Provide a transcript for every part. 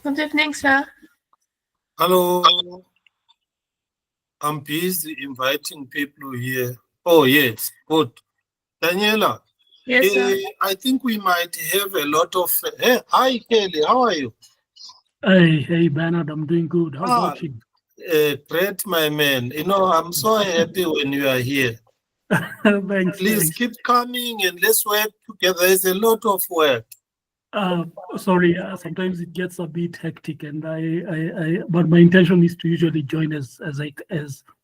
Good evening, sir. Hello, I'm busy inviting people here. Oh, yes, good. Daniela, Yes, sir. I think we might have a lot of. Hey, hi, Kelly, how are you? Hey, Bernard, I'm doing good. How Ah, about you? great, my man. I'm so happy when you are here. Thanks, Please thanks. keep coming and let's work together. There's a lot of work. Uh, Sorry, sometimes it gets a bit hectic, and but my intention is to usually join as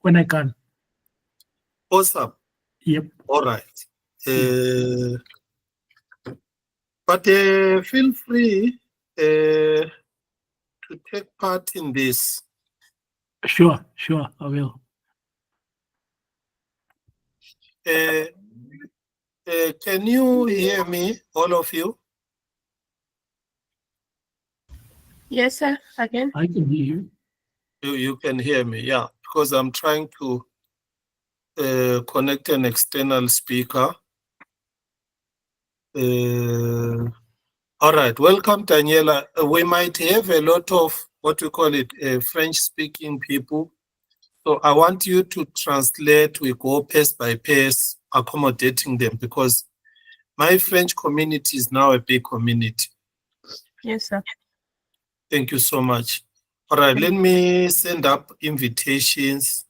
when I can. Awesome. Yep. All right. Yeah. Uh, but feel free to take part in this. Sure, I will. Uh, can you hear me, all of you? Yes, sir. Again. I can hear you. You can hear me, yeah, because I'm trying to connect an external speaker. Uh, all right, welcome, Daniela. We might have a lot of what we call it French-speaking people. So I want you to translate. We go pace by pace, accommodating them because my French community is now a big community. Yes, sir. Thank you so much. All right, let me send up invitations.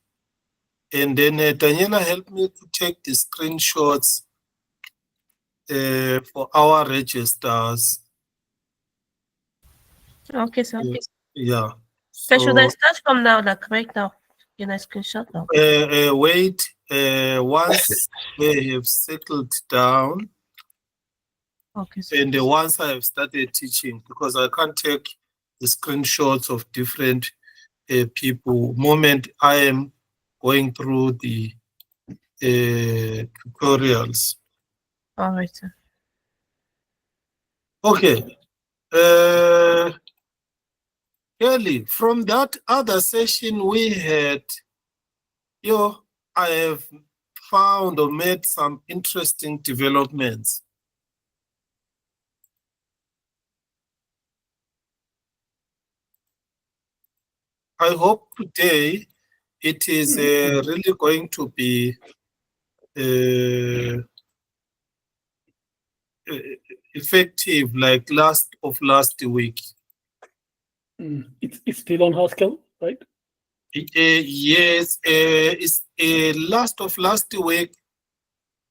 And then Daniela, help me to take the screenshots for our registers. Okay, sir. Yeah. Okay, should I So start from now, like right now? Can I screenshot now? wait. Once they have settled down, Okay, sir. and once I have started teaching, because I can't take the screenshots of different people. Moment I am going through the tutorials. All right, sir. Okay. Kelly, from that other session we had, I have found or made some interesting developments. I hope today it is really going to be uh, effective like last week. It's still on Haskell, right? Yes, it's last of last week.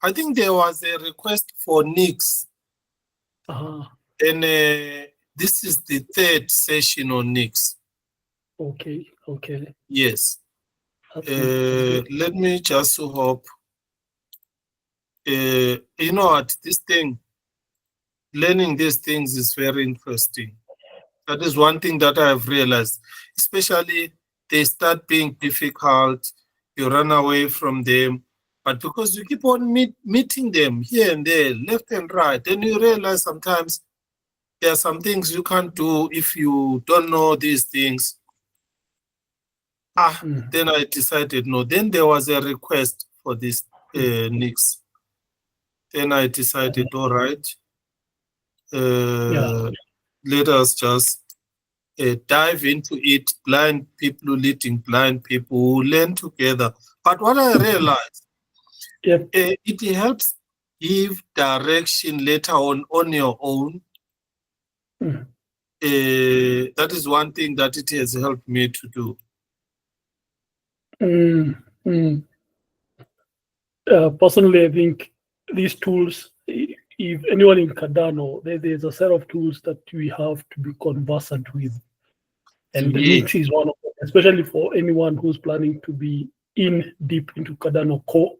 I think there was a request for Nix, Ah, and this is the third session on Nix. okay. Yes. That's good. Let me just hope. You know what? This thing, learning these things is very interesting. That is one thing that I have realized, especially they start being difficult, you run away from them, but because you keep on meeting them here and there, left and right, then you realize sometimes there are some things you can't do if you don't know these things. Then I decided no. Then there was a request for this Nix. Then I decided, all right, Yeah. let us just dive into it. Blind people leading blind people who learn together. But what I realized, Yep. it helps give direction later on your own. That is one thing that it has helped me to do. Mm, mm. Personally, I think these tools, if anyone in Cardano, there's a set of tools that we have to be conversant with. And the Yes, Nix is one of them, especially for anyone who's planning to be in deep into Cardano core,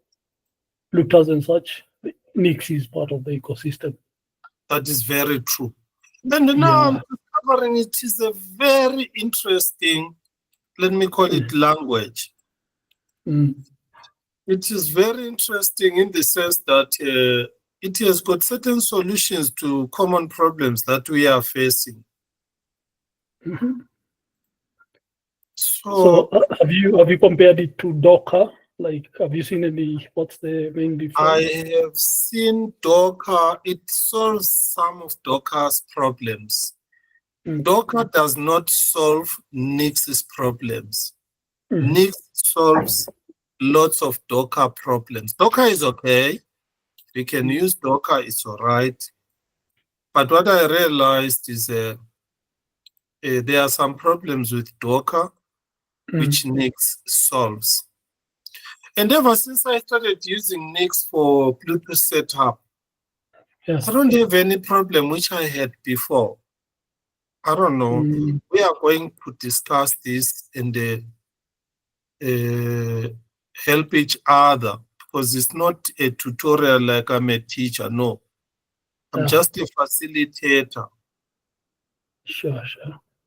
looters and such. Nix is part of the ecosystem. that is very true. And now I'm Yeah. discovering it is a very interesting, let me call it language. Mm. It is very interesting in the sense that it has got certain solutions to common problems that we are facing. Mm-hmm. So So have you compared it to Docker? Like, have you seen any? What's the main I difference? have seen Docker, it solves some of Docker's problems. Docker does not solve Nix's problems. Mm. Nix solves lots of Docker problems. Docker is okay. We can use Docker, it's all right. But what I realized is there are some problems with Docker which Nix solves. And ever since I started using Nix for Bluetooth setup, Yes. I don't have any problem which I had before. I don't know. We are going to discuss this and help each other, because it's not a tutorial like I'm a teacher. No, I'm just a facilitator. Sure.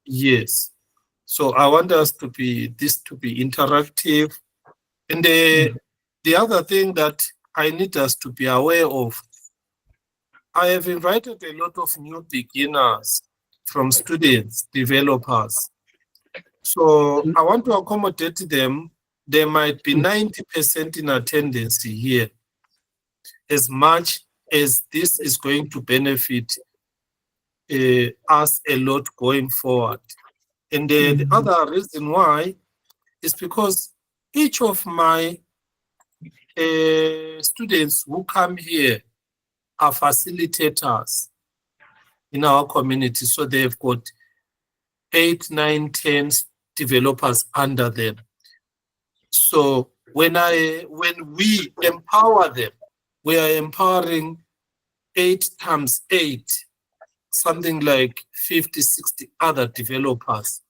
Yes. So I want us to be interactive. And the other thing that I need us to be aware of, I have invited a lot of new beginners from students, developers. So I want to accommodate them. There might be 90% in attendance here, as much as this is going to benefit us a lot going forward. And the other reason why is because each of my students who come here are facilitators in our community. So they've got 8, 9, 10 developers under them. So when we empower them, we are empowering 8 times 8, something like 50, 60 other developers.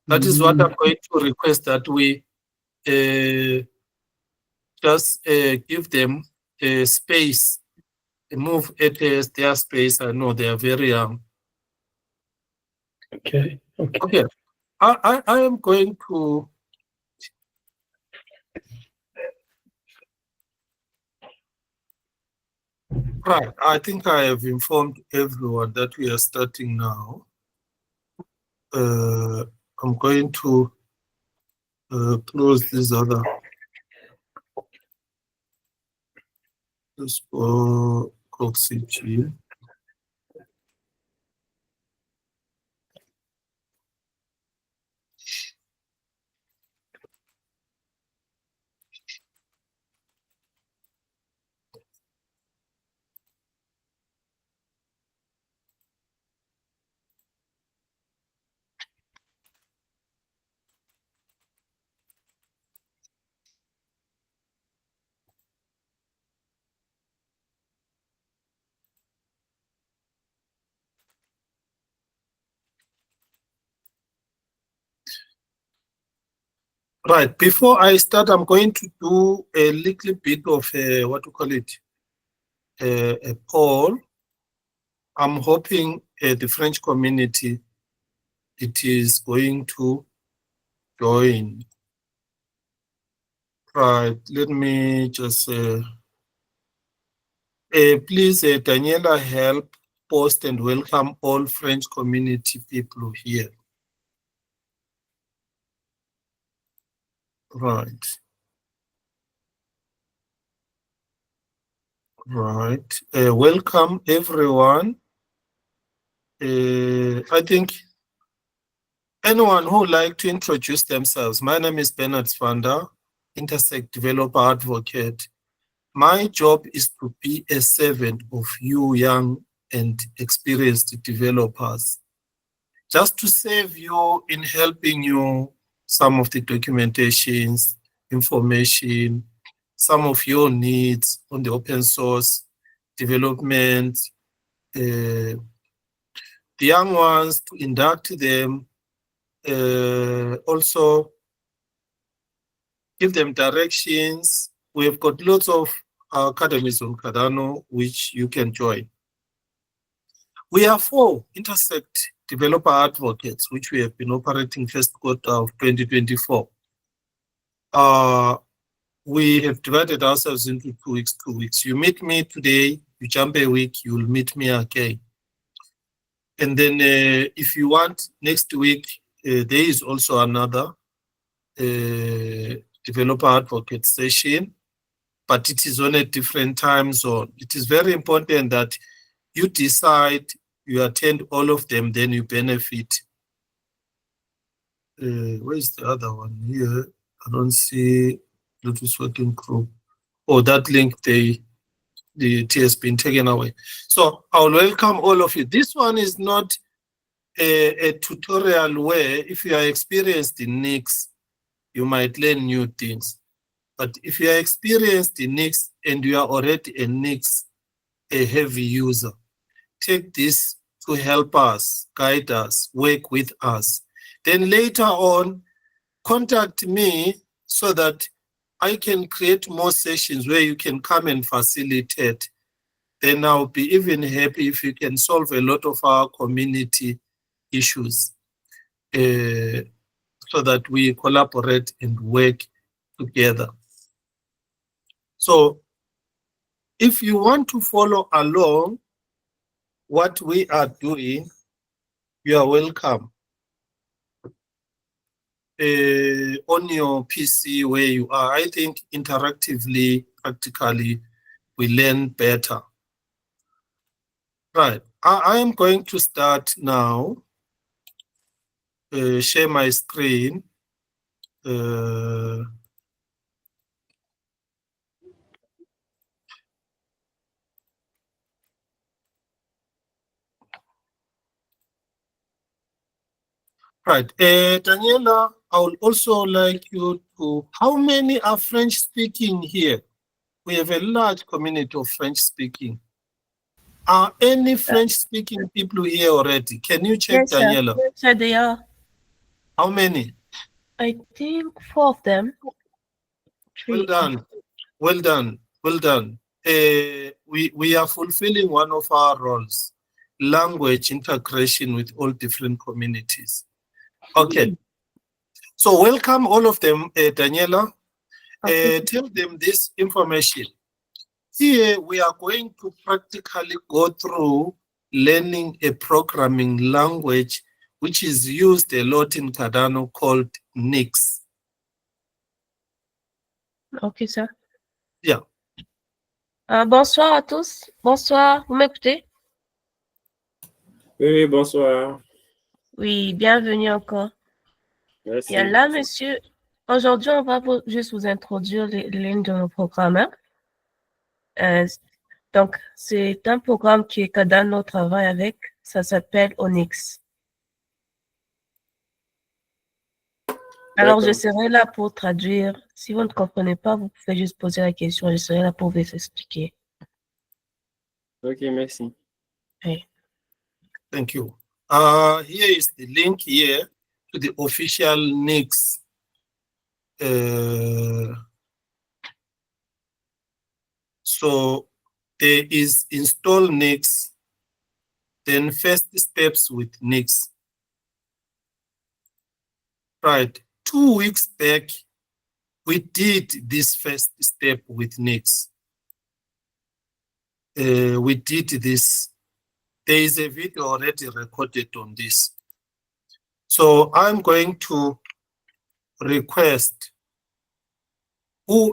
That is what I'm going to request, that we just give them space, move at their space. I know they are very young. Okay. I am going to right. I think I have informed everyone that we are starting now. I'm going to close this other. This CG. Right, before I start, I'm going to do a little bit of a, what to call it, a poll. I'm hoping the French community, it is going to join. Right, let me just, please, Daniela, help post and welcome all French community people here. Right. Right. Welcome, everyone. I think anyone who would like to introduce themselves. My name is Bernard Svanda, Intersect Developer Advocate. My job is to be a servant of you young and experienced developers, just to save you in helping you some of the documentations, information, some of your needs on the open source development, the young ones, to induct them, also give them directions. We've got lots of academies on Cardano which you can join. We are 4 Intersect Developer Advocates, which we have been operating first quarter of 2024. We have divided ourselves into 2 weeks, 2 weeks. You meet me today, you jump a week, you will meet me again. And then if you want, next week, there is also another developer advocate session, but it is on a different time zone. It is very important that you decide you attend all of them, then you benefit. Where's the other one here? I don't see Bluetooth working group. Oh, that link, it has been taken away. So I'll welcome all of you. This one is not a tutorial where if you are experienced in Nix, you might learn new things. But if you are experienced in Nix and you are already a heavy user, take this to help us, guide us, work with us. Then later on, contact me so that I can create more sessions where you can come and facilitate. Then I'll be even happy if you can solve a lot of our community issues so that we collaborate and work together. So if you want to follow along what we are doing, you are welcome. On your PC where you are, I think interactively, practically, we learn better. Right, I am going to start now, share my screen. Right, Daniela, I would also like you to, how many are French speaking here? We have a large community of French speaking. Are any French speaking people here already? Can you check, Yes, sir. Daniela? Yes, sir, they are. How many? I think 4 of them. 3. Well done, well done, well done. We are fulfilling one of our roles, language integration with all different communities. Okay, so welcome all of them, Daniela. Okay. Tell them this information. Here we are going to practically go through learning a programming language which is used a lot in Cardano called Nix. Ok, sir. Yeah. Bonsoir à tous. Bonsoir. Vous m'écoutez? Oui, bonsoir. Oui, bienvenue encore. Merci. Et là, monsieur, aujourd'hui, on va juste vous introduire les lignes de nos programmes. Donc, c'est un programme que Cardano travaille avec. Ça s'appelle Onyx. Alors, je serai là pour traduire. Si vous ne comprenez pas, vous pouvez juste poser la question. Je serai là pour vous expliquer. Ok, merci. Oui. Thank you. Here is the link here to the official Nix. So there is install Nix, then first steps with Nix. Right, 2 weeks back, we did this first step with Nix. We did this. There is a video already recorded on this. So I'm going to request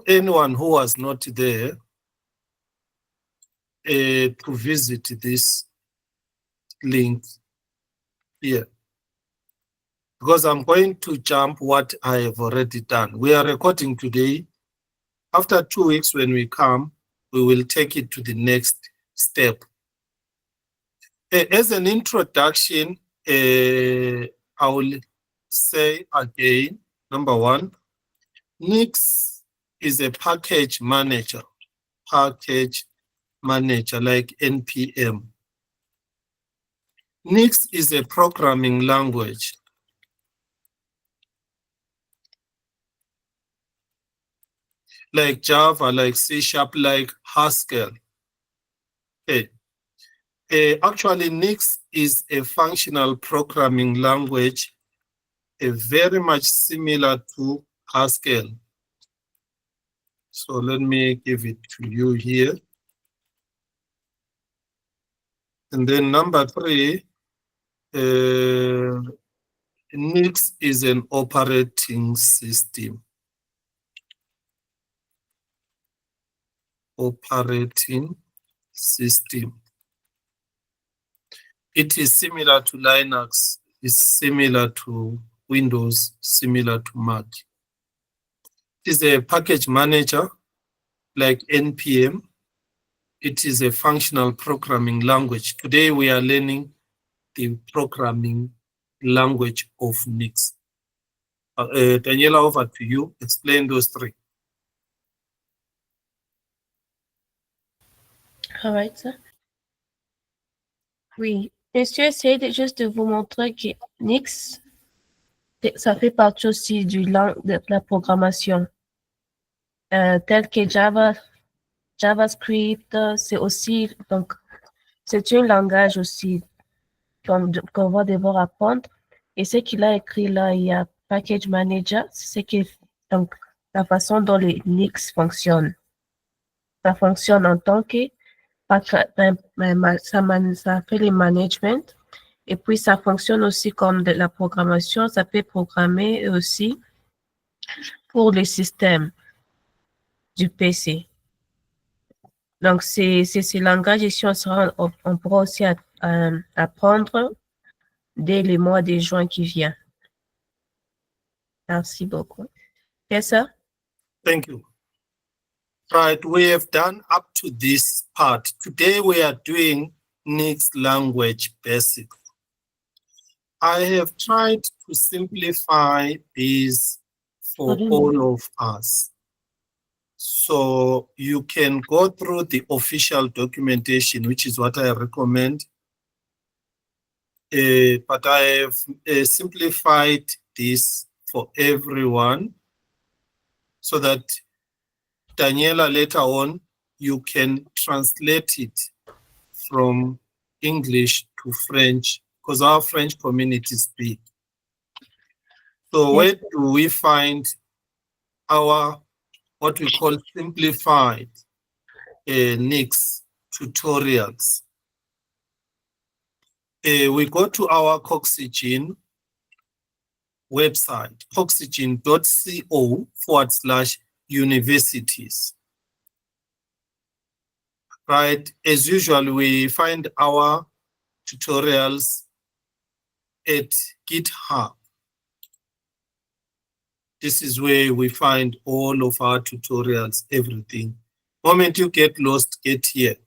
anyone who was not there to visit this link here. Because I'm going to jump what I have already done. We are recording today. After 2 weeks when we come, we will take it to the next step. As an introduction, I will say again, number one, Nix is a package manager like NPM. Nix is a programming language. Like Java, like C#, like Haskell. Okay. Actually, Nix is a functional programming language, very much similar to Haskell. So let me give it to you here. And then number 3, Nix is an operating system. Operating system. It is similar to Linux, it's similar to Windows, similar to Mac. It is a package manager like NPM. It is a functional programming language. Today we are learning the programming language of Nix. Daniela, over to you. Explain those three. All right, sir. Oui. Monsieur, essayez juste de vous montrer que Nix, ça fait partie aussi de la programmation. Tel que JavaScript, c'est aussi, donc, c'est un langage aussi qu'on va devoir apprendre. Et ce qu'il a écrit là, il y a Package Manager, c'est donc, la façon dont les Nix fonctionnent. Ça fonctionne en tant que ça fait le management et puis ça fonctionne aussi comme de la programmation. Ça peut programmer aussi pour les systèmes du PC. Donc, c'est ce langage ici, on pourra aussi apprendre dès le mois de juin qui vient. Merci beaucoup. Yes, sir? Thank you. Right, we have done up to this part. Today we are doing Nix language basic. I have tried to simplify this for all of us. So you can go through the official documentation, which is what I recommend. But I have simplified this for everyone so that Daniela, later on, you can translate it from English to French because our French community is big. So yes. Where do we find our, what we call simplified Nix tutorials? We go to our Coxygen website, coxygen.co/universities. Right, as usual, we find our tutorials at GitHub. This is where we find all of our tutorials, everything. Moment you get lost, get here.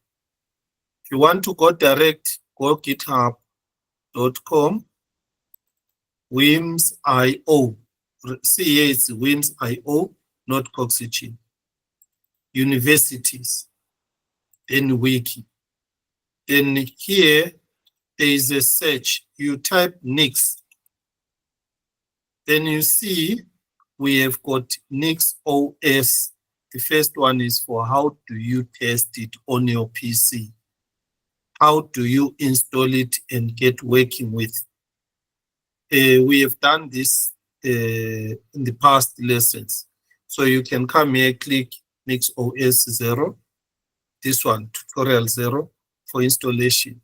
If you want to go direct, go github.com, WIMS.io. See here, it's WIMS.io, not Coxygen. Universities, then wiki. Then here, there is a search. You type Nix. Then you see we have got Nix OS. The first one is for how do you test it on your PC? How do you install it and get working with? We have done this in the past lessons. So you can come here, click Nix OS 0. This one, tutorial 0 for installation.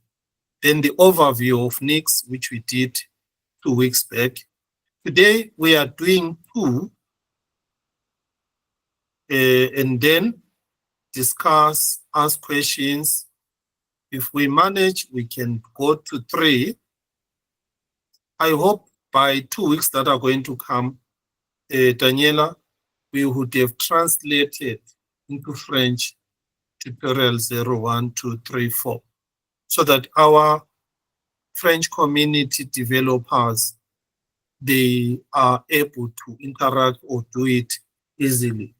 Then the overview of Nix, which we did 2 weeks back. Today we are doing 2, and then discuss, ask questions. If we manage, we can go to 3. I hope by 2 weeks that are going to come, Daniela, we would have translated into French tutorial 0, 1, 2, 3, 4, so that our French community developers, they are able to interact or do it easily.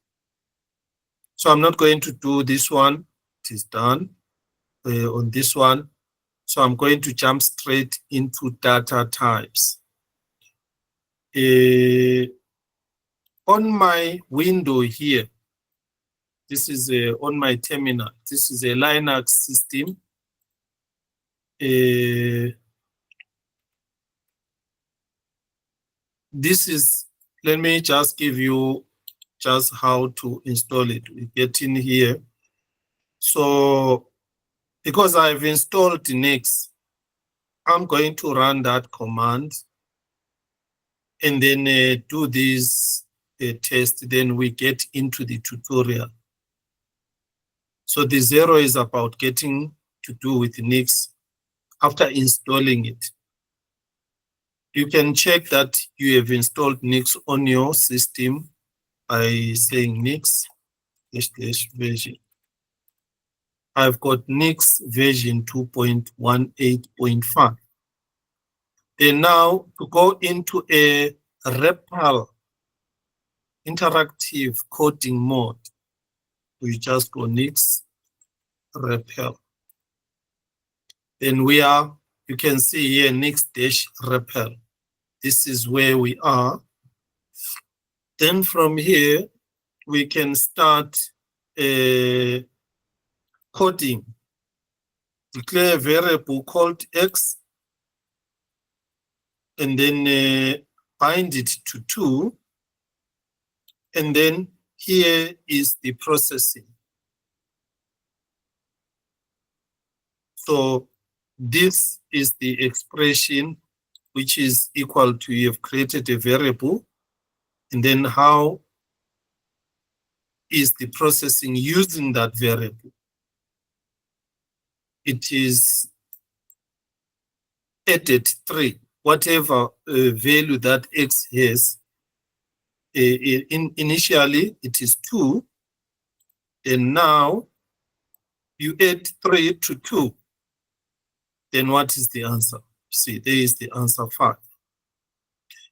So I'm not going to do this one. It is done on this one. So I'm going to jump straight into data types. On my window here, this is on my terminal. This is a Linux system. This is, let me just give you just how to install it. We get in here. So because I've installed Nix, I'm going to run that command and then do this test. Then we get into the tutorial. So the 0 is about getting to do with Nix. after installing it. You can check that you have installed Nix on your system by saying Nix / version. I've got Nix version 2.18.5. Then now to go into a REPL interactive coding mode, we just go Nix REPL. Then you can see here Nix-REPL. This is where we are. Then from here, we can start coding. Declare a variable called X, and then bind it to 2. And then here is the processing. So this is the expression which is equal to, you have created a variable, and then how is the processing using that variable? It is added 3, whatever value that X has. Initially it is 2, and now you add 3 to 2. Then what is the answer? See, there is the answer 5.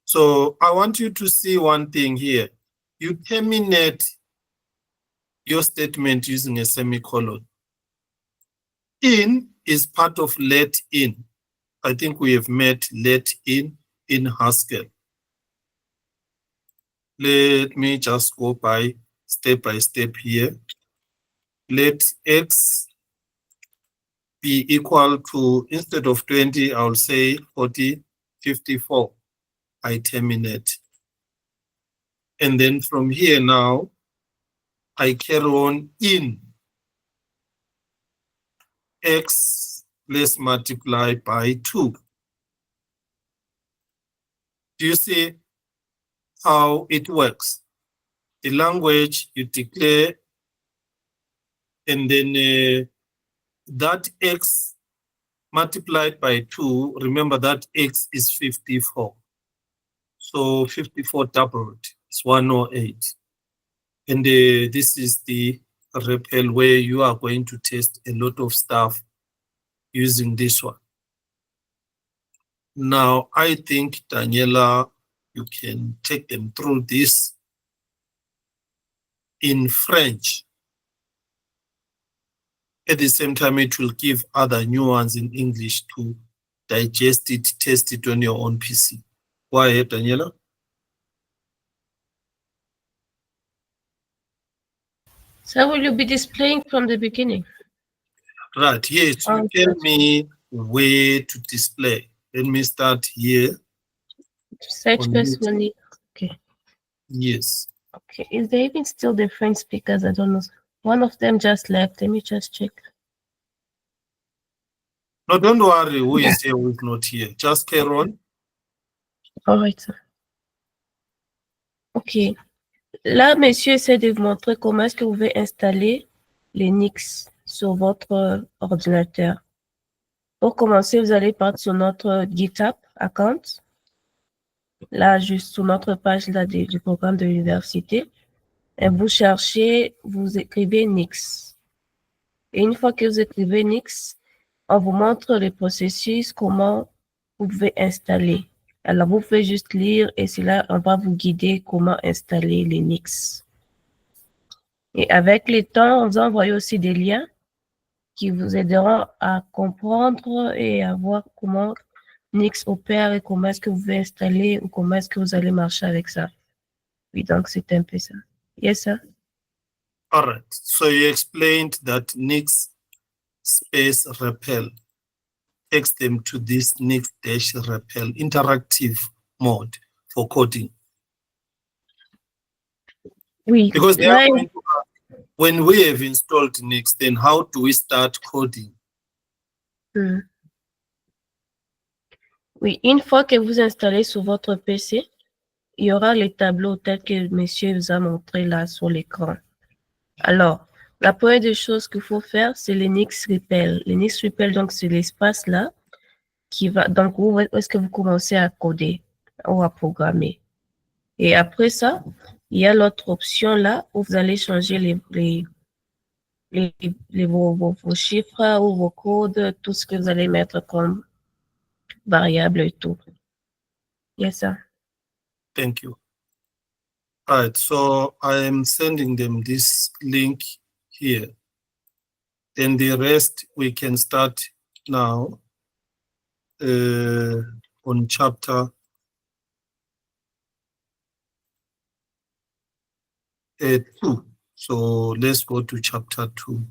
So I want you to see one thing here. You terminate your statement using a semicolon. In is part of let in. I think we have met let in Haskell. Let me just go by step here. Let X be equal to, instead of 20, I'll say 40, 54. I terminate. And then from here now, I carry on in X, let's multiply by 2. Do you see how it works? The language you declare, and then that X multiplied by 2, remember that X is 54. So 54 doubled, it's 108. And this is the REPL where you are going to test a lot of stuff using this one. Now, I think, Daniela, you can take them through this in French. At the same time, it will give other nuance in English to digest it, test it on your own PC. Go ahead, Daniela. So will you be displaying from the beginning? Right, yes, you tell me where to display. Let me start here. Search personally. Okay. Yes. Okay. Is there even still the French speakers? I don't know. One of them just left. Let me just check. No, don't worry who is here, who is not here. Just carry on. All right, sir. OK. Là, monsieur essaie de vous montrer comment est-ce que vous pouvez installer les Nix sur votre ordinateur. Pour commencer, vous allez partir sur notre GitHub account. Là, juste sur notre page là, du programme de l'université. Et vous cherchez, vous écrivez Nix. Et une fois que vous écrivez Nix, on vous montre le processus, comment vous pouvez installer. Alors, vous pouvez juste lire et c'est là, on va vous guider comment installer les Nix. Et avec le temps, on vous envoie aussi des liens qui vous aideront à comprendre et à voir comment Nix opère et comment est-ce que vous pouvez installer ou comment est-ce que vous allez marcher avec ça. Oui, donc c'est un peu ça. Yes, sir. All right. So you explained that Nix space REPL takes them to this Nix-REPL interactive mode for coding. Oui. Because they are going to ask, when we have installed Nix, then how do we start coding? Oui, une fois que vous installez sur votre PC, il y aura les tableaux tels que monsieur vous a montré là sur l'écran. Alors, la première des choses qu'il faut faire, c'est les Nix-REPL. Les Nix-REPL, donc, c'est l'espace là. qui va, donc où est-ce que vous commencez à coder ou à programmer. Et après ça, il y a l'autre option là où vous allez changer vos chiffres ou vos codes, tout ce que vous allez mettre comme variable et tout. Yes, sir. Thank you. All right, so I am sending them this link here. Then the rest we can start now on chapter 2. So let's go to chapter 2.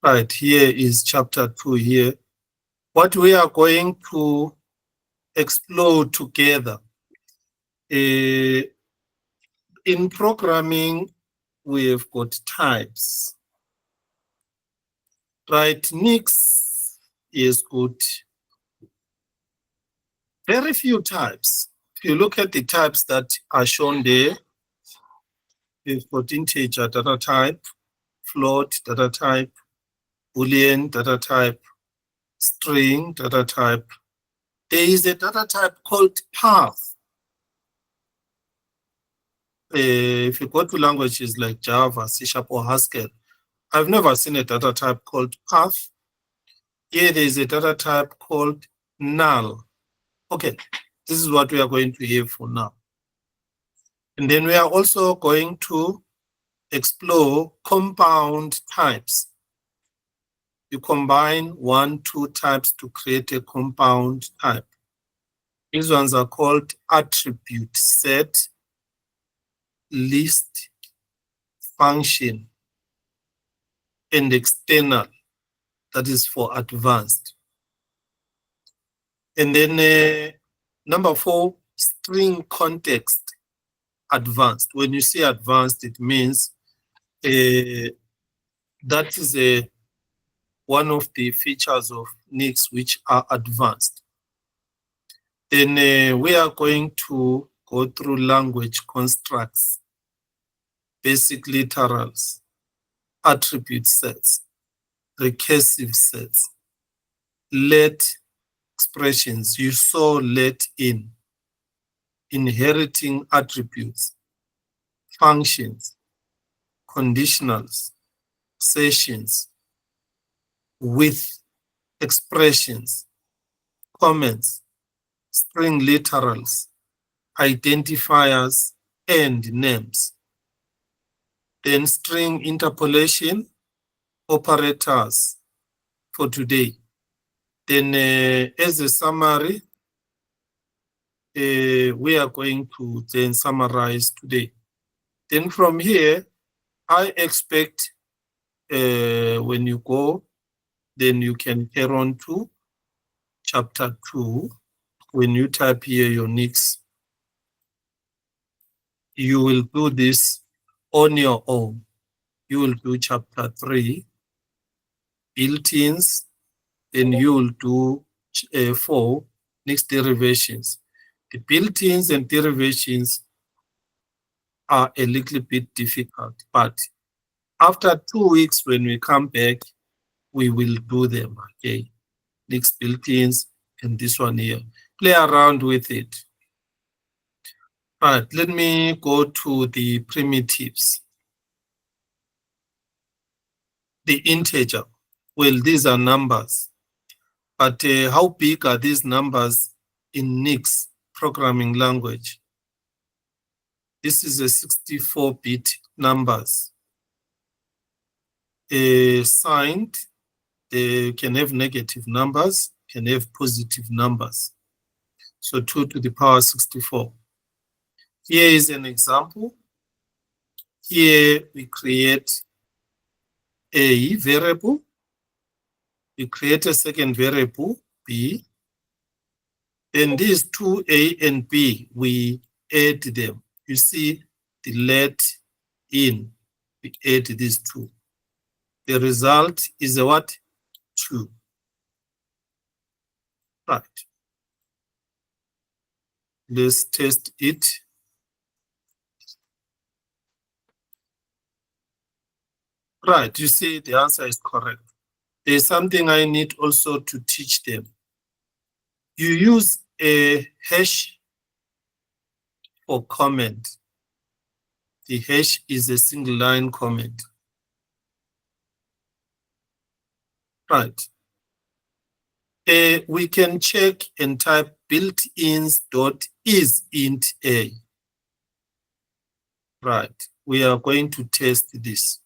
Right, here is chapter 2 here. What we are going to explore together. In programming, we have got types. Right, Nix is good. Very few types. If you look at the types that are shown there, we've got integer data type, float data type, Boolean data type, string data type. There is a data type called path. If you go to languages like Java, C# or Haskell, I've never seen a data type called path. Here there is a data type called null. Okay, this is what we are going to hear for now. And then we are also going to explore compound types. You combine 1, 2 types to create a compound type. These ones are called attribute set, list, function, and external. That is for advanced. And then number 4, string context, advanced. When you say advanced, it means that is one of the features of Nix which are advanced. Then we are going to go through language constructs, basic literals, attribute sets, recursive sets, let expressions. You saw let in, inheriting attributes, functions, conditionals, sessions, with expressions, comments, string literals, identifiers, and names. Then string interpolation, operators for today. Then as a summary, we are going to then summarize today. Then from here, I expect when you go, then you can carry on to chapter 2. When you type here your Nix, you will do this on your own. You will do chapter 3, built-ins, then you will do 4, Nix derivations. The built-ins and derivations are a little bit difficult, but after 2 weeks when we come back, we will do them, okay? Nix built-ins and this one here. Play around with it. All right, let me go to the primitives. The integer, well, these are numbers, but how big are these numbers in Nix programming language? This is a 64-bit numbers. Signed, they can have negative numbers, can have positive numbers. So 2 to the power 64. Here is an example. Here we create a variable. We create a second variable, b. Then these two, a and b, we add them. You see the let in, we add these two. The result is a what? 2. Right. Let's test it. Right, you see the answer is correct. there's something I need also to teach them. You use a hash for comment. The hash is a single line comment. Right. We can check and type built-ins.isIntA. Right. We are going to test this.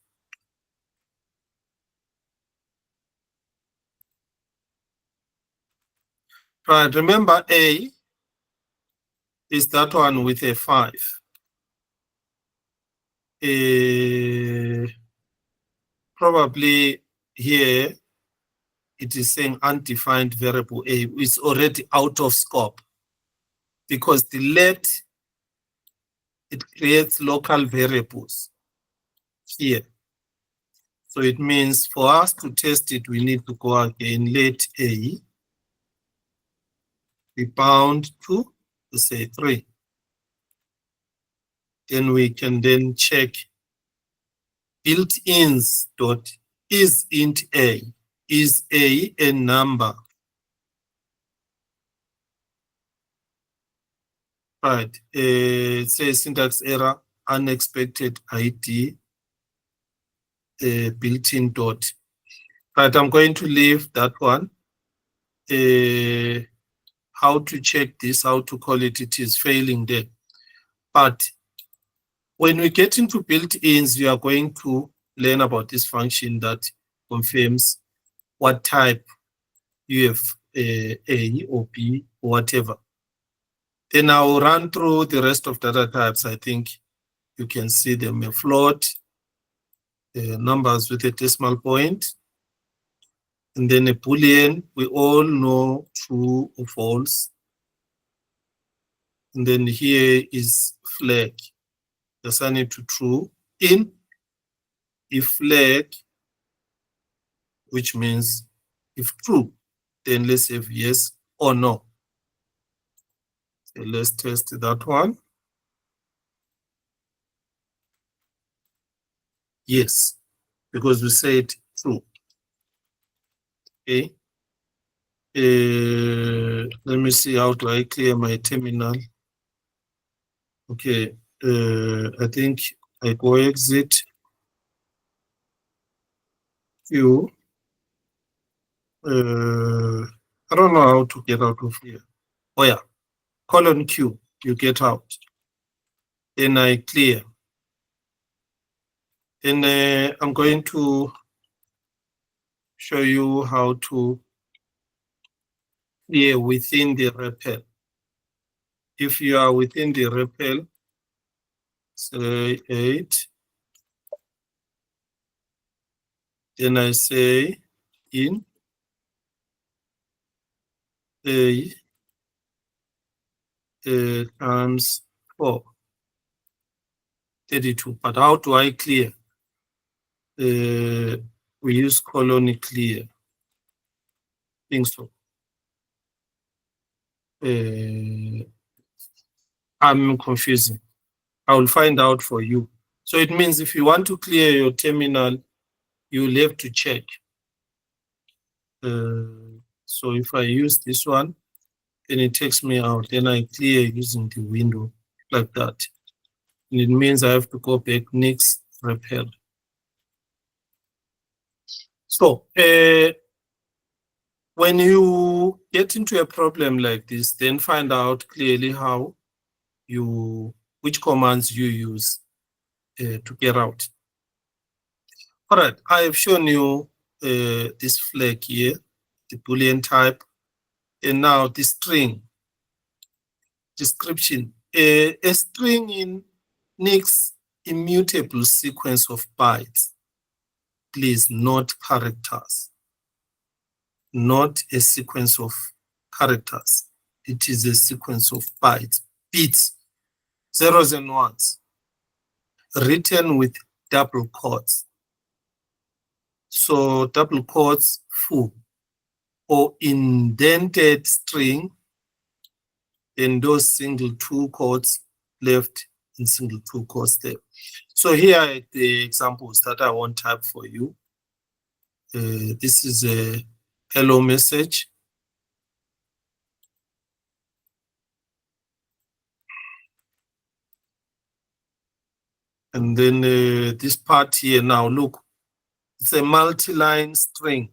Right. Remember, A is that one with a 5. Probably here it is saying undefined variable A is already out of scope because the let, it creates local variables here. So it means for us to test it, we need to go again, let A be bound to, say, 3. Then we can then check built-ins.isIntA. Is a number? Right. It says syntax error, unexpected ID, built-in dot. Right, I'm going to leave that one. How to check this, how to call it, it is failing there. But when we get into built-ins, we are going to learn about this function that confirms what type you have, A or B or whatever. Then I'll run through the rest of data types. I think you can see them: a float, numbers with a decimal point, and then a Boolean. We all know true or false. And then here is flag. Assign it to true. In if flag, which means if true, then let's have yes or no. So let's test that one. Yes, because we said true. Okay. Let me see, how do I clear my terminal? Okay, I think I go exit Q. I don't know how to get out of here. Oh yeah, colon Q, you get out. Then I clear. Then I'm going to show you how to clear within the REPL. If you are within the REPL, say 8. Then I say in A times 4, 32. But how do I clear? We use colon clear. I think so. I'm confusing. I will find out for you. So it means if you want to clear your terminal, you will have to check. So if I use this one, then it takes me out. Then I clear using the window like that. And it means I have to go back next repair. So when you get into a problem like this, then find out clearly how which commands you use to get out. All right, I have shown you this flag here, the Boolean type, and now the string description. A string in Nick's immutable sequence of bytes. Please, not characters. Not a sequence of characters. It is a sequence of bytes, bits, zeros and ones, written with double quotes. So double quotes full or indented string, then those single 2 quotes left and single 2 quotes there. So here are the examples that I want to type for you. This is a hello message. And then this part here now, look, it's a multi-line string.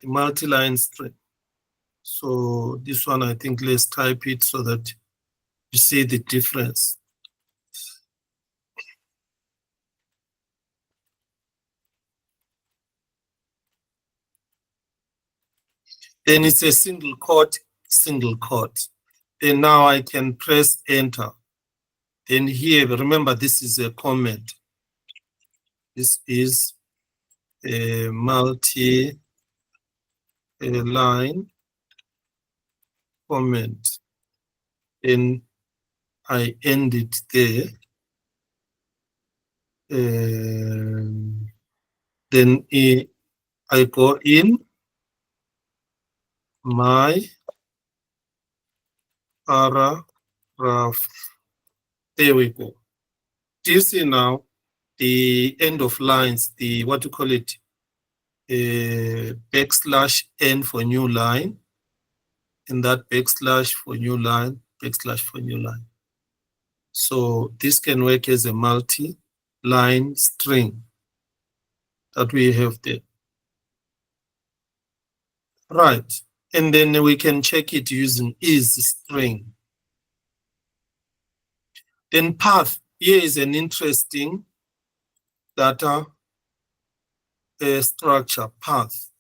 A multi-line string. So this one, I think, let's type it so that you see the difference. Then it's a single quote, single quote. Then now I can press enter. Then here, remember, this is a comment. This is a multi-line comment. Then I end it there. Then I go in my paragraph. There we go. Do you see now the end of lines, the what you call it, backslash n for new line, and that backslash for new line, backslash for new line. So this can work as a multi-line string that we have there. Right, and then we can check it using isString. Then path, here is an interesting data structure, path.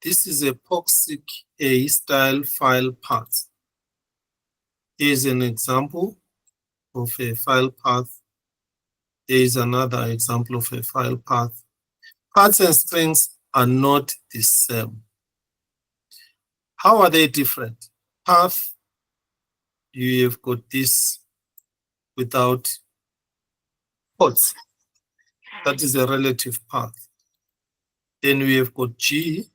This is a POSIX style file path. Here is an example of a file path. There is another example of a file path. Paths and strings are not the same. How are they different? Path, you have got this without quotes. That is a relative path. Then we have got G,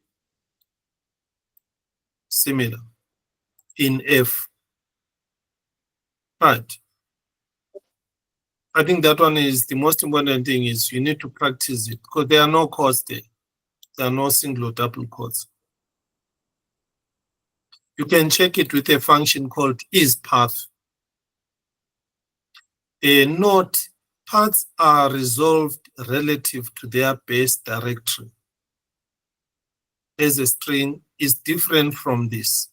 similar, in F. Right. I think that one is the most important thing is you need to practice it because there are no quotes there. There are no single or double quotes. You can check it with a function called isPath. Note, paths are resolved relative to their base directory. As a string is different from this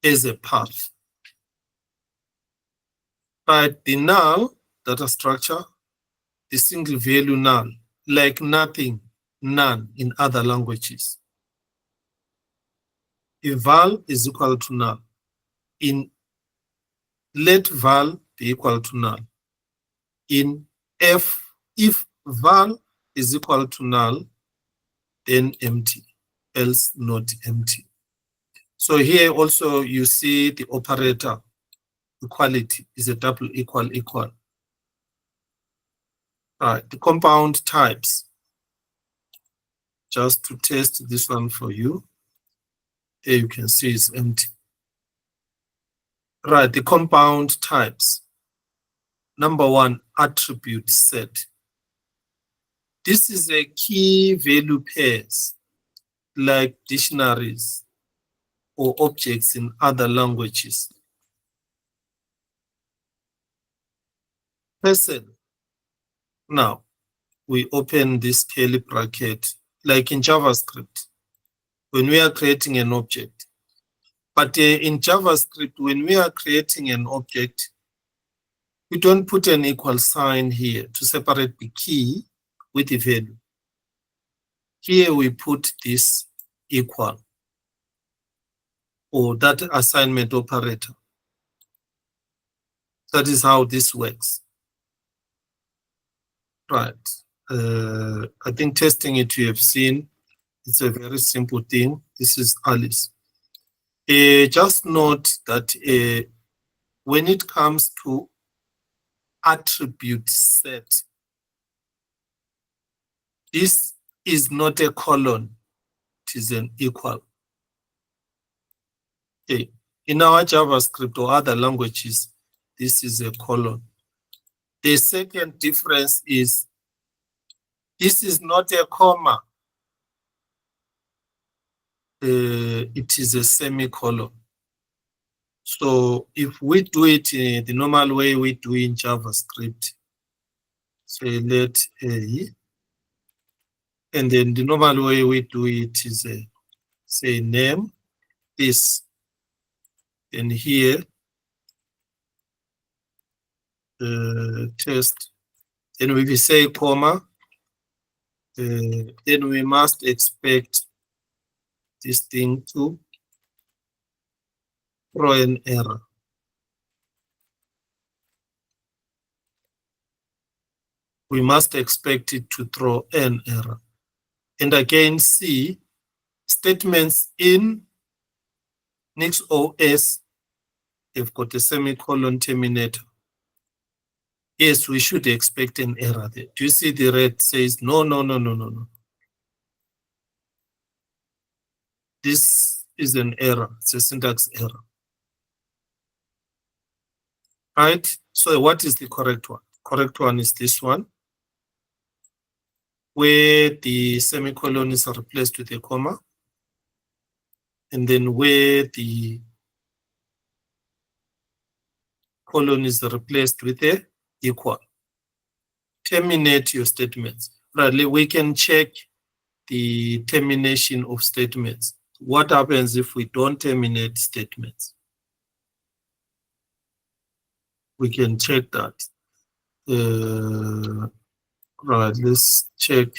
as a path. But the null data structure, the single value null, like nothing, none in other languages. If val is equal to null, let val be equal to null. In F, if val is equal to null, then empty, else not empty. So here also you see the operator equality is a double equal. Right, the compound types. Just to test this one for you. Here you can see it's empty. Right, the compound types. Number one, attribute set. This is a key value pairs, like dictionaries or objects in other languages. Person. Now, we open this curly bracket, like in JavaScript, when we are creating an object. But in JavaScript, when we are creating an object, we don't put an equal sign here to separate the key with the value. Here we put this equal, or that assignment operator. That is how this works. Right. I think testing it you have seen. It's a very simple thing. This is Alice. Just note that when it comes to attribute set, this is not a colon, it is an equal. Okay. In our JavaScript or other languages, this is a colon. The second difference is This is not a comma. It is a semicolon. So if we do it the normal way we do in JavaScript, say let A, and then the normal way we do it is say name this, and here test. Then we will say comma, then we must expect this thing to throw an error. We must expect it to throw an error. And again, see statements in Nix OS have got a semicolon terminator. Yes, we should expect an error there. Do you see the red says no, no, no, no, no, no. This is an error. It's a syntax error. Right? So what is the correct one? Correct one is this one, where the semicolon is replaced with a comma, and then where the colon is replaced with a equal. Terminate your statements. Right, we can check the termination of statements. What happens if we don't terminate statements? We can check that. Right, let's check.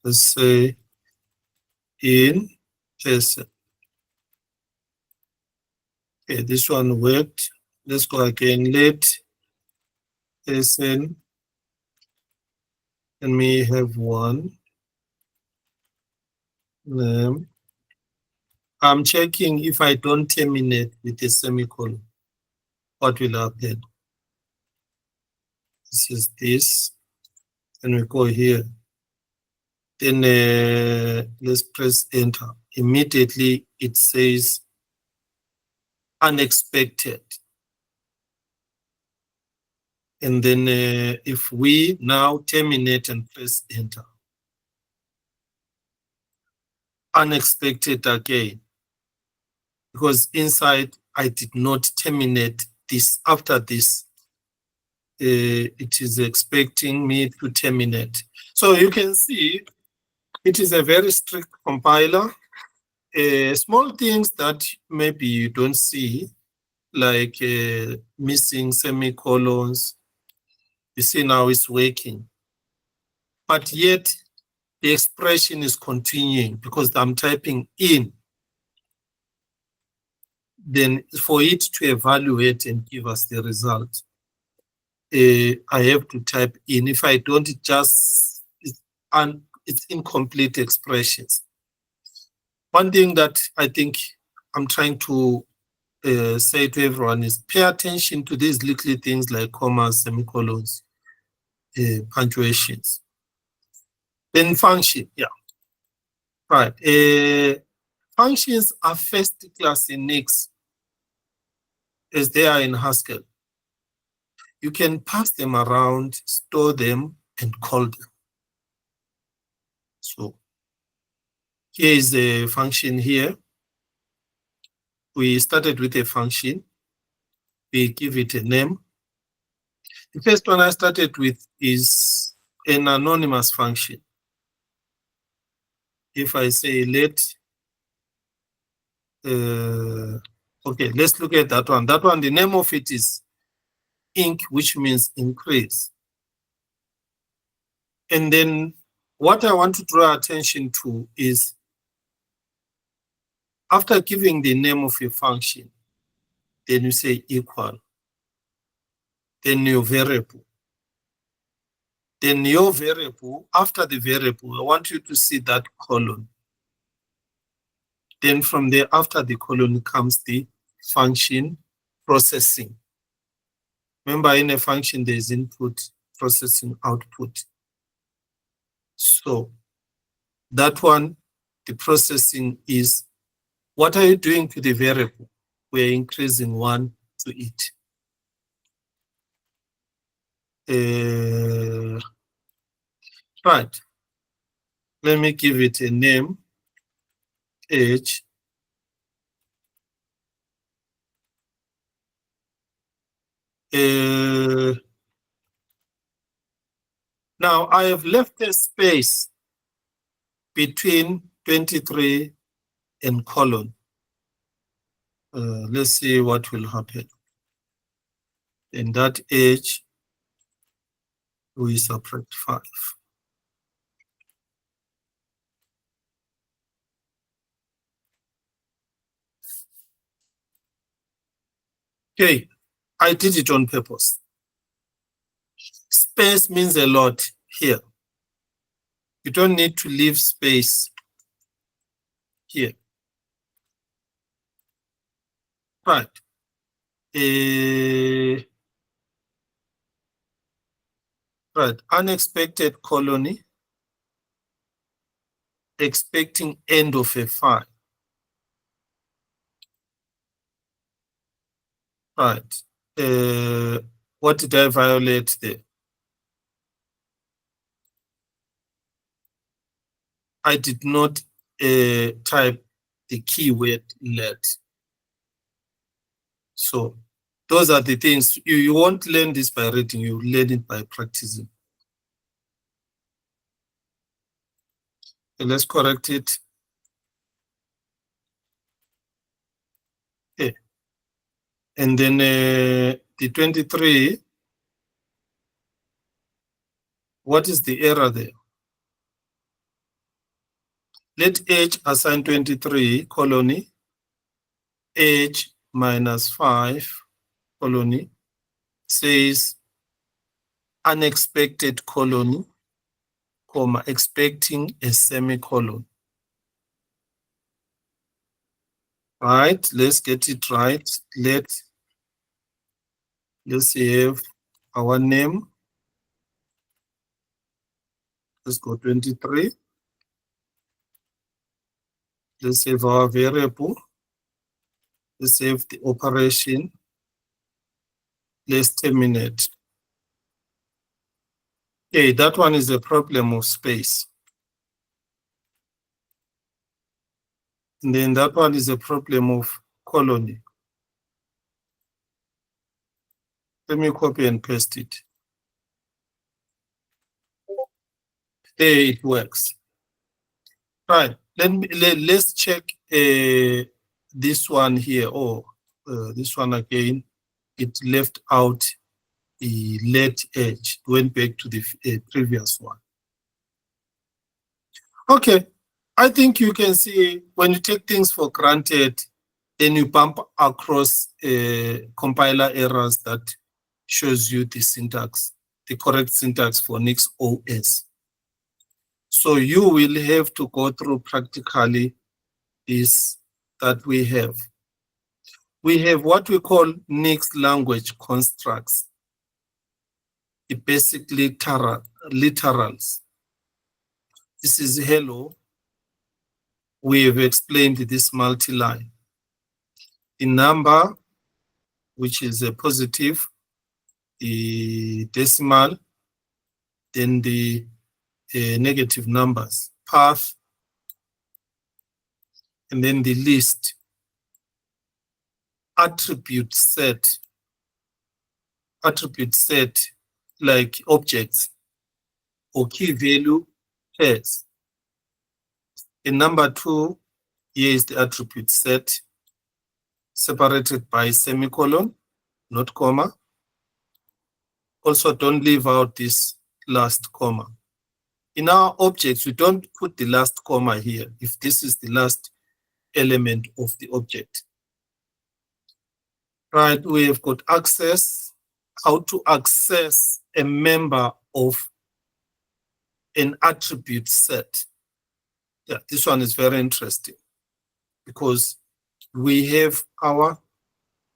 Let's say in person. Okay, this one worked. Let's go again. Let person, and we have one name. I'm checking if I don't terminate with a semicolon, what will happen? This is this, and we go here. Then let's press enter. Immediately it says unexpected. And then if we now terminate and press enter, unexpected again, because inside I did not terminate this. After this, it is expecting me to terminate. So you can see it is a very strict compiler. Small things that maybe you don't see, like missing semicolons, you see now it's working. But yet the expression is continuing because I'm typing in. Then for it to evaluate and give us the result, I have to type in. If I don't, it just, it's incomplete expressions. One thing that I think I'm trying to say to everyone is pay attention to these little things like commas, semicolons, punctuations. Then function, yeah. Right. Functions are first class in Nix as they are in Haskell. You can pass them around, store them, and call them. So here is a function here. We started with a function. We give it a name. The first one I started with is an anonymous function. If I say let, okay, let's look at that one. That one, the name of it is ink, which means increase. And then what I want to draw attention to is after giving the name of a function, then you say equal, then your variable. Then your variable, after the variable, I want you to see that colon. Then from there, after the colon comes the function processing. Remember, in a function, there's input, processing output. So that one, the processing is, what are you doing to the variable? We're increasing 1 to it. Right. Let me give it a name, age. Now I have left a space between 23 and colon. Let's see what will happen. In that age, we subtract 5. Okay, I did it on purpose. Space means a lot here. You don't need to leave space here. Right. Right, unexpected colony, expecting end of a file. Right. What did I violate there? I did not type the keyword let. So those are the things, you won't learn this by reading, you learn it by practicing. Okay, let's correct it. Okay. And then the 23, what is the error there? Let age assign 23 colony, age minus 5 colony, says unexpected colony, comma, expecting a semicolon. Right, let's get it right. Let's have our name. Let's go 23. Let's have our variable. Let's have the operation. Let's terminate. Okay, that one is a problem of space. And then that one is a problem of colony. Let me copy and paste it. There it works. Right, let's check this one here. Oh, this one again, it left out the let edge, went back to the previous one. Okay, I think you can see when you take things for granted, then you bump across compiler errors that shows you the syntax, the correct syntax for Nix OS. So you will have to go through practically this that we have. We have what we call Nix language constructs, the basic literals. This is hello. We have explained this multi-line. The number, which is a positive, the decimal, then the negative numbers, path, and then the list, attribute set like objects or key value pairs. In number 2, here is the attribute set separated by semicolon, not comma. Also, don't leave out this last comma. In our objects, we don't put the last comma here if this is the last element of the object. Right, we have got access, how to access a member of an attribute set. Yeah, this one is very interesting because we have our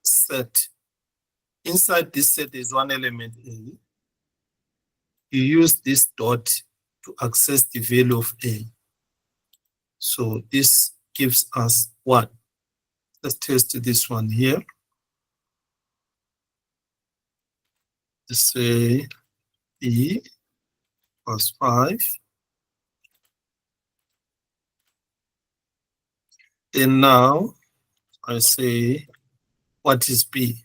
set. Inside this set is one element A. you use this dot to access the value of A. So this gives us 1. Let's test this one here. Let's say B plus 5. Then now I say, what is B?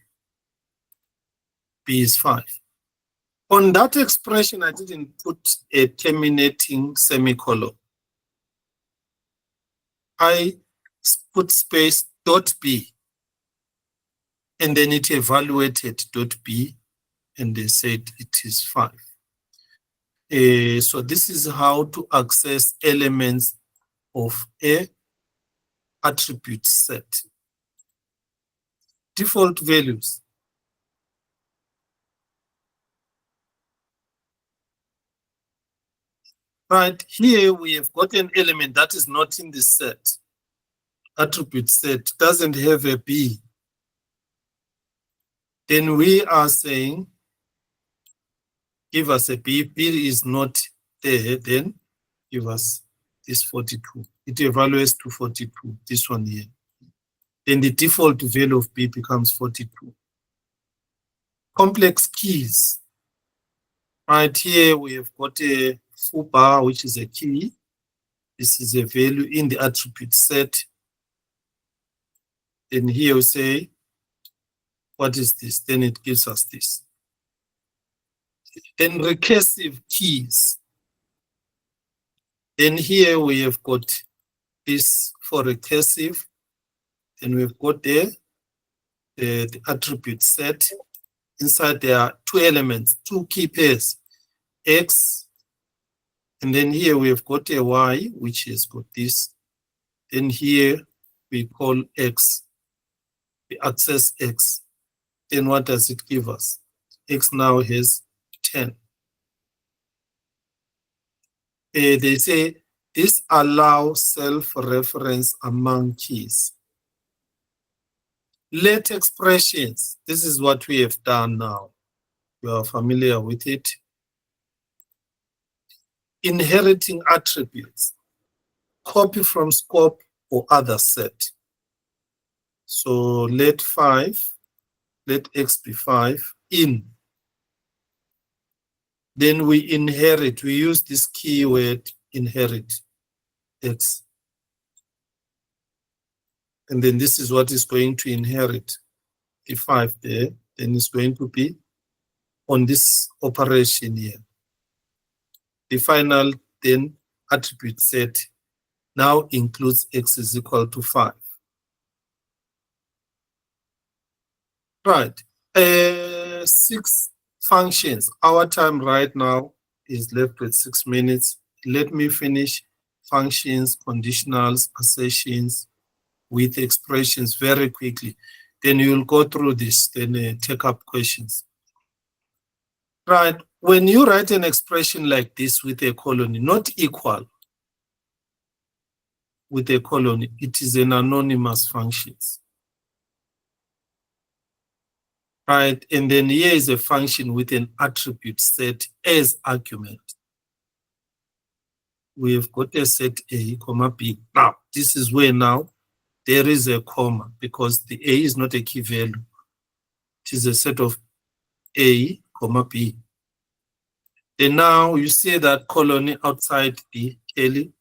B is 5. On that expression, I didn't put a terminating semicolon. I put space dot B, and then it evaluated dot B, and they said it is 5. So this is how to access elements of a attribute set. Default values. Right, here we have got an element that is not in the set. Attribute set doesn't have a B. Then we are saying, give us a B. B is not there, then give us this 42. It evaluates to 42, this one here. Then the default value of B becomes 42. Complex keys. Right here we have got a full bar, which is a key. This is a value in the attribute set. Then here we say, what is this? Then it gives us this. Then recursive keys. Then here we have got this for recursive. Then we've got the attribute set. Inside there are 2 elements, 2 key pairs, X, and then here we have got a Y, which has got this. Then here we call X, we access X. Then what does it give us? X now has 10. They say this allows self-reference among keys. Let expressions. This is what we have done now. You are familiar with it. Inheriting attributes. Copy from scope or other set. So let 5, let X be 5 in. Then we inherit, we use this keyword inherit X. And then this is what is going to inherit the 5 there. Then it's going to be on this operation here. The final then attribute set now includes X is equal to 5. Right. 6 functions. Our time right now is left with 6 minutes. Let me finish functions, conditionals, assertions, with expressions very quickly. Then you'll go through this, then take up questions. Right, when you write an expression like this with a colon, not equal with a colon, it is an anonymous function. Right, and then here is a function with an attribute set as argument. We've got a set A, comma B. Now, this is where now there is a comma because the A is not a key value. It is a set of A, comma B. And now you see that colon outside the curly.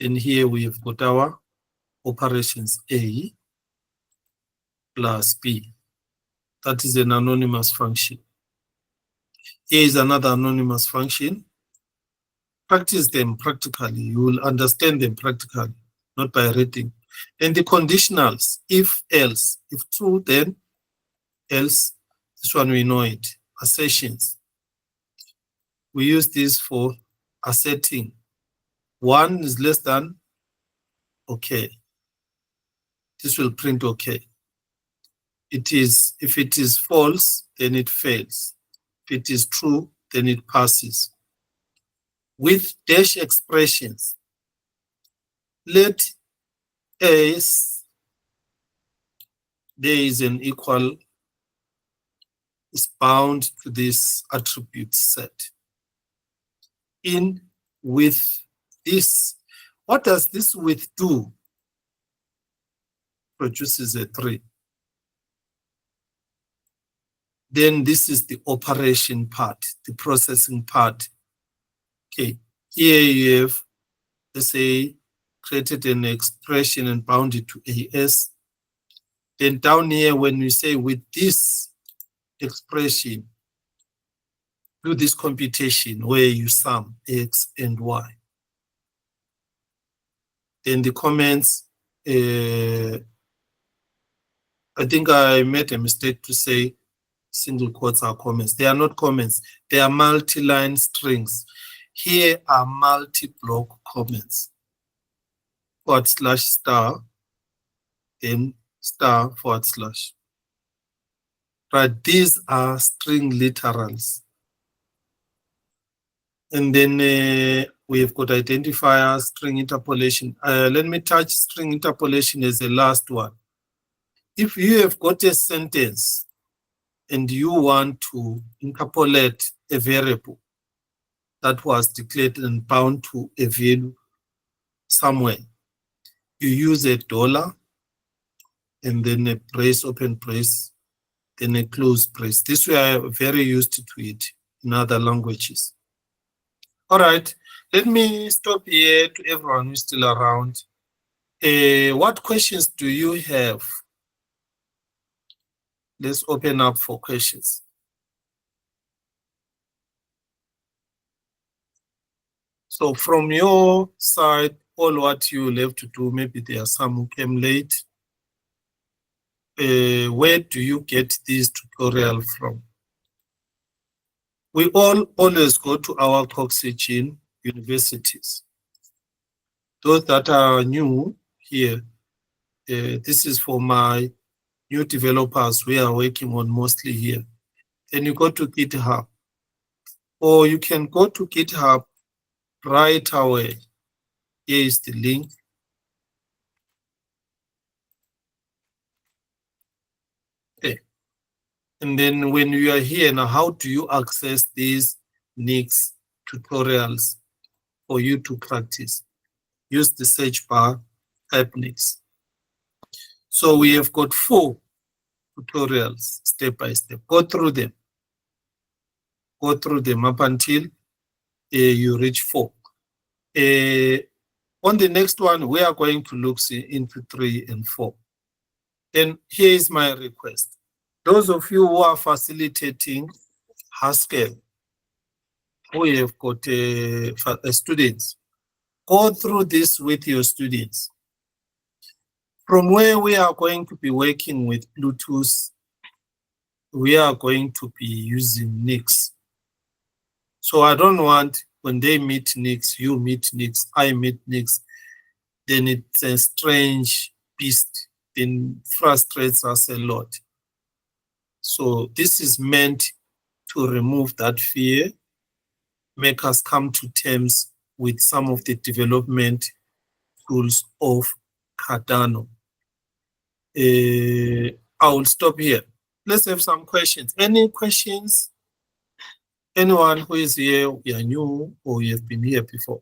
And here we have got our operations A plus B. That is an anonymous function. Here is another anonymous function. Practice them practically. You will understand them practically, not by reading. And the conditionals, if else, if true, then else. This one we know it. Assertions. We use this for asserting. 1 is less than okay. This will print okay. It is, if it is false, then it fails. If it is true, then it passes. With dash expressions, let S, there is an equal, is bound to this attribute set. In with this, what does this with do? Produces a 3. Then this is the operation part, the processing part. Okay, here you have, let's say, created an expression and bound it to AS. Then down here, when we say with this expression, do this computation where you sum X and Y. Then the comments, I think I made a mistake to say single quotes are comments. They are not comments. They are multi-line strings. Here are multi-block comments. / star, then star /. Right, these are string literals. And then we've got identifier, string interpolation. Let me touch string interpolation as the last one. If you have got a sentence and you want to interpolate a variable that was declared and bound to a value somewhere, you use a dollar and then a brace, open brace, then a close brace. This we are very used to it in other languages. All right, let me stop here to everyone who's still around. What questions do you have? Let's open up for questions. So from your side, all what you will have to do, maybe there are some who came late. Where do you get this tutorial from? We all always go to our Coxswain universities. Those that are new here, this is for my new developers we are working on mostly here. Then you go to GitHub, or you can go to GitHub right away. Here is the link. Okay. And then when you are here now, how do you access these Nix tutorials for you to practice? Use the search bar, type Nix. So we have got 4 tutorials, step by step. Go through them. Go through them up until you reach 4. On the next one, we are going to look into 3 and 4. Then here is my request. Those of you who are facilitating Haskell, who have got students, go through this with your students. From where we are going to be working with Bluetooth, we are going to be using Nix. So I don't want when they meet Nix, you meet Nix, I meet Nix, then it's a strange beast, then frustrates us a lot. So this is meant to remove that fear, make us come to terms with some of the development tools of Cardano. I will stop here. Let's have some questions. Any questions? Anyone who is here, you are new or you have been here before?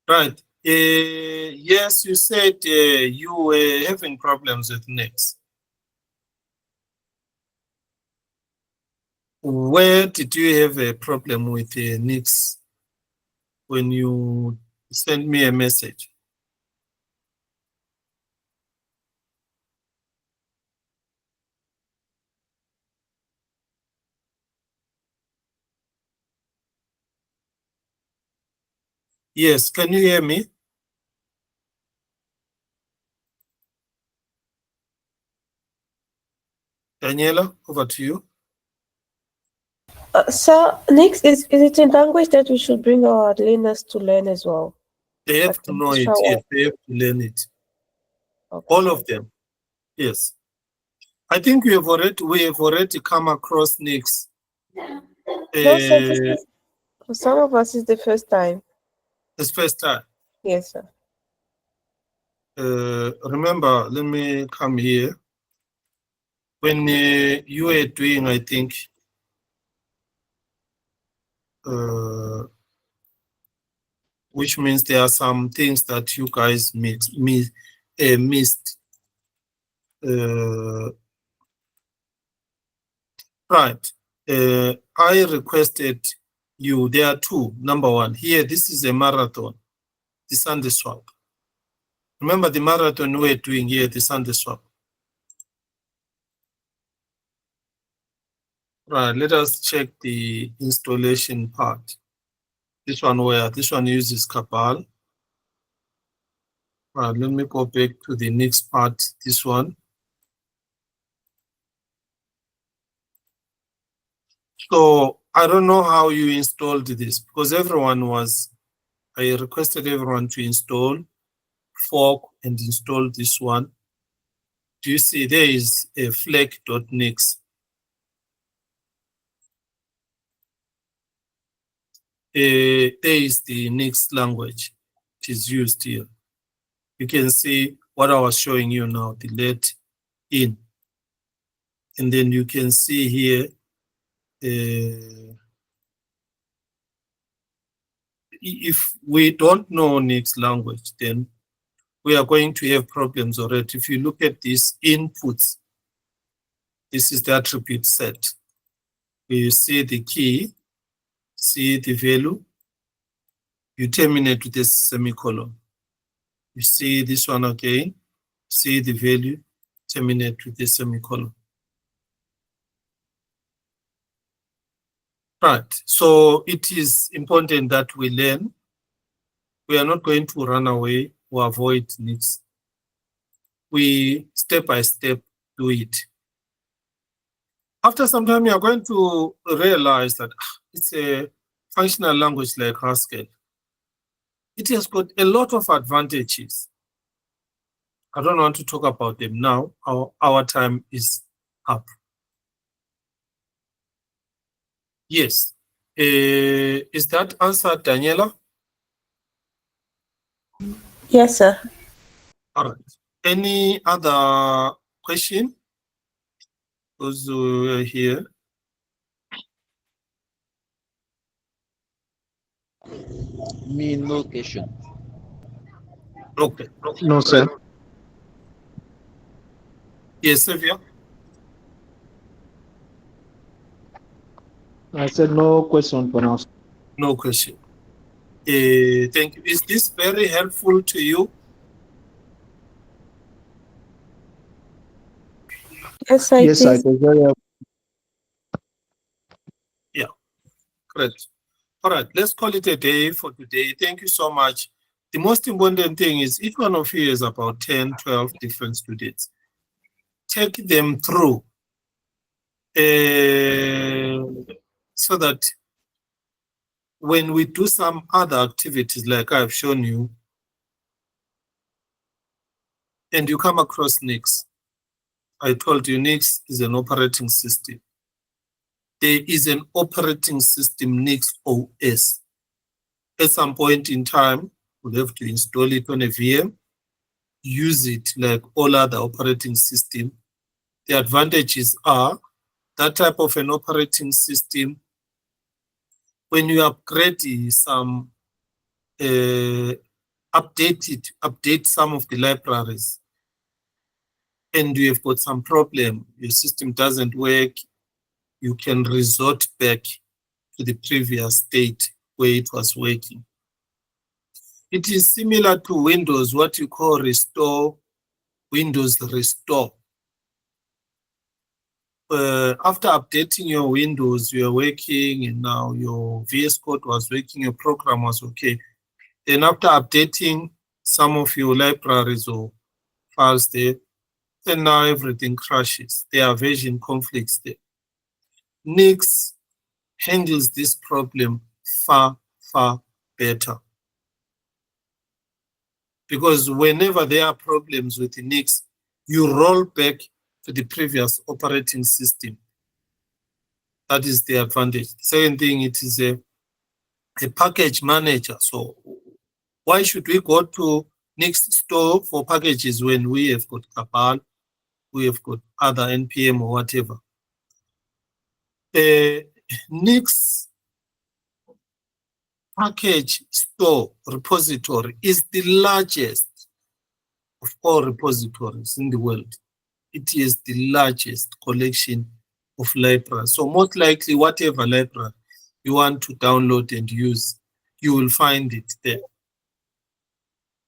Right. Yes, you said you were having problems with Nix. Where did you have a problem with Nix when you sent me a message? Yes, can you hear me? Daniela, over to you. So next, is it a language that we should bring our learners to learn as well? They have Like to the know it, Mistral yes, they have to learn it. Okay. All of them, yes. I think we have already come across Nix. No, so this is For some of us, it's the first time. It's first time. Yes, sir. Remember, let me come here. When you were doing, I think, which means there are some things that you guys missed. Right. I requested you. There are two. Number one, here, this is a marathon, the Sunday swap. Remember the marathon we're doing here, the Sunday swap. Right, let us check the installation part. This one uses Cabal. Right, let me go back to the next part, this one. So I don't know how you installed this because I requested everyone to install, fork, and install this one. Do you see there is a flag.nix? There is the Nix language. It is used here. You can see what I was showing you now, the let in. And then you can see here, if we don't know Nix language, then we are going to have problems already. If you look at these inputs, this is the attribute set. You see the key, see the value, you terminate with a semicolon. You see this one again, see the value, terminate with a semicolon. Right, so it is important that we learn. We are not going to run away or avoid Nix. We step by step do it. After some time, you are going to realize that it's a functional language like Haskell. It has got a lot of advantages. I don't want to talk about them now. Our time is up. Yes. Is that answered, Daniela? Yes, sir. All right. Any other question? Those who are here. Me, no question. Okay. No, sir. Yes, Sylvia? I said no question for now. No question. Thank you. Is this very helpful to you? Yes, sir. Yes, I It is. was very Yeah, great. All right, let's call it a day for today. Thank you so much. The most important thing is each one of you has about 10, 12 different students. Take them through so that when we do some other activities like I've shown you, and you come across Nix, I told you Nix is an operating system. There is an operating system, Nix OS. At some point in time, we'll have to install it on a VM, use it like all other operating systems. The advantages are that type of an operating system, when you upgrade some, update some of the libraries, and you have got some problem, your system doesn't work, you can resort back to the previous state where it was working. It is similar to Windows, what you call restore, Windows restore. After updating your Windows, you are working, and now your VS Code was working, your program was okay. Then after updating some of your libraries or files there, then now everything crashes. There are version conflicts there. Nix handles this problem far, far better. Because whenever there are problems with the Nix, you roll back to the previous operating system. That is the advantage. Second thing, it is a a package manager. So why should we go to Nix store for packages when we have got Cabal, we have got other NPM or whatever? Nix package store repository is the largest of all repositories in the world. It is the largest collection of libraries. So most likely whatever library you want to download and use, you will find it there.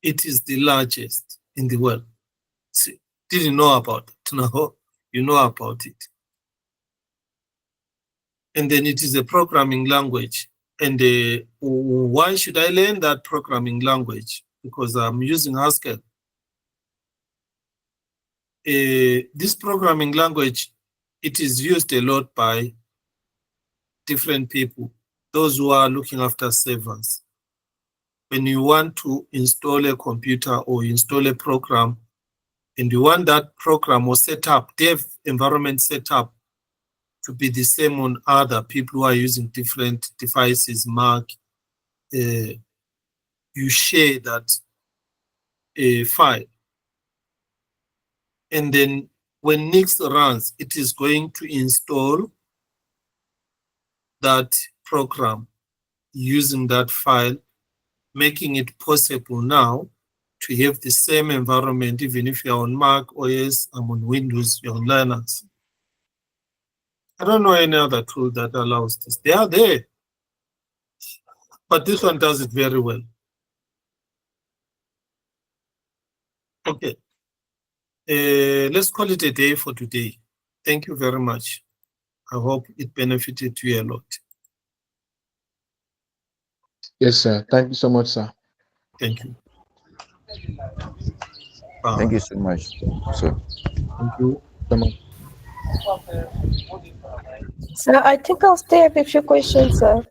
It is the largest in the world. See, didn't know about it. Now you know about it. And then it is a programming language. And why should I learn that programming language? Because I'm using Haskell. This programming language, it is used a lot by different people, those who are looking after servers. When you want to install a computer or install a program, and you want that program or setup, dev environment setup, to be the same on other people who are using different devices, Mac, you share that file. And then when Nix runs, it is going to install that program using that file, making it possible now to have the same environment, even if you're on Mac OS, I'm on Windows, you're on Linux. I don't know any other tool that allows this. They are there, but this one does it very well. Okay, let's call it a day for today. Thank you very much. I hope it benefited you a lot. Yes, sir. Thank you so much, sir. Thank you. Thank you so much, sir. Thank you so much. So I think I'll stay up with your questions, sir.